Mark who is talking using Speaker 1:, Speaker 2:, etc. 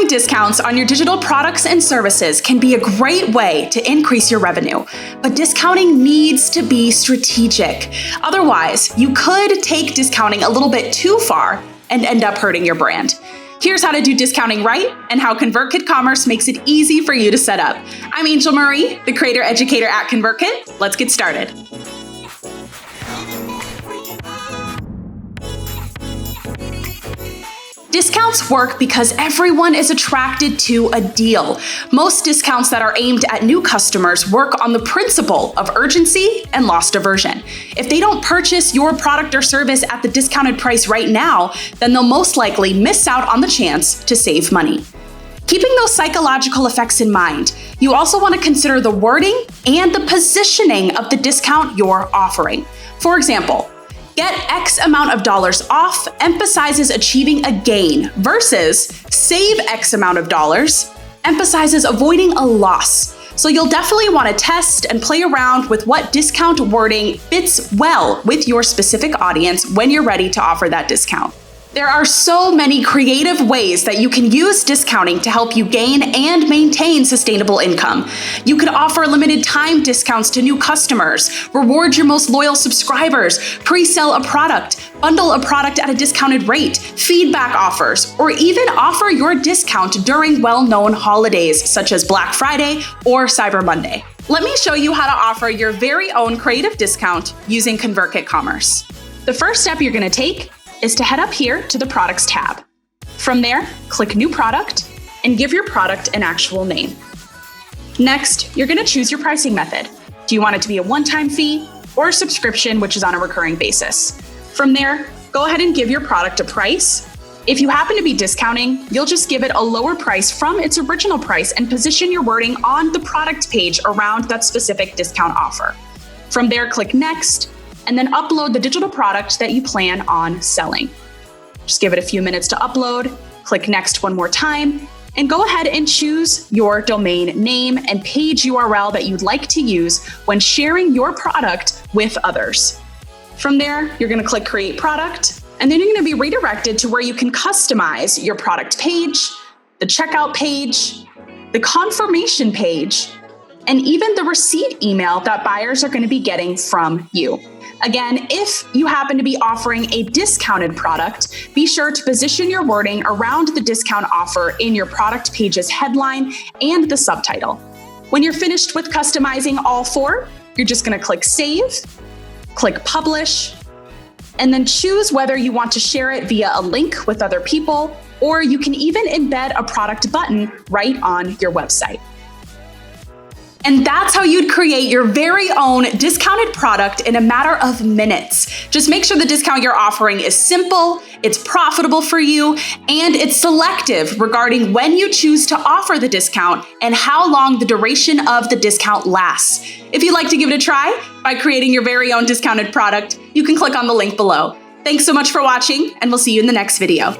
Speaker 1: Offering discounts on your digital products and services can be a great way to increase your revenue, but discounting needs to be strategic. Otherwise, you could take discounting a little bit too far and end up hurting your brand. Here's how to do discounting right and how ConvertKit Commerce makes it easy for you to set up. I'm Angel Marie, the creator educator at ConvertKit. Let's get started. Discounts work because everyone is attracted to a deal. Most discounts that are aimed at new customers work on the principle of urgency and loss aversion. If they don't purchase your product or service at the discounted price right now, then they'll most likely miss out on the chance to save money. Keeping those psychological effects in mind, you also want to consider the wording and the positioning of the discount you're offering. For example, get X amount of dollars off emphasizes achieving a gain versus save X amount of dollars emphasizes avoiding a loss. So you'll definitely want to test and play around with what discount wording fits well with your specific audience when you're ready to offer that discount. There are so many creative ways that you can use discounting to help you gain and maintain sustainable income. You could offer limited time discounts to new customers, reward your most loyal subscribers, pre-sell a product, bundle a product at a discounted rate, feedback offers, or even offer your discount during well-known holidays such as Black Friday or Cyber Monday. Let me show you how to offer your very own creative discount using ConvertKit Commerce. The first step you're going to take is to head up here to the Products tab. From there, click New Product and give your product an actual name. Next, you're going to choose your pricing method. Do you want it to be a one-time fee or a subscription, which is on a recurring basis? From there, go ahead and give your product a price. If you happen to be discounting, you'll just give it a lower price from its original price and position your wording on the product page around that specific discount offer. From there, click Next, and then upload the digital product that you plan on selling. Just give it a few minutes to upload, click Next one more time, and go ahead and choose your domain name and page URL that you'd like to use when sharing your product with others. From there, you're gonna click Create Product, and then you're gonna be redirected to where you can customize your product page, the checkout page, the confirmation page, and even the receipt email that buyers are gonna be getting from you. Again, if you happen to be offering a discounted product, be sure to position your wording around the discount offer in your product page's headline and the subtitle. When you're finished with customizing all four, you're just going to click Save, click Publish, and then choose whether you want to share it via a link with other people, or you can even embed a product button right on your website. And that's how you'd create your very own discounted product in a matter of minutes. Just make sure the discount you're offering is simple, it's profitable for you, and it's selective regarding when you choose to offer the discount and how long the duration of the discount lasts. If you'd like to give it a try by creating your very own discounted product, you can click on the link below. Thanks so much for watching, and we'll see you in the next video.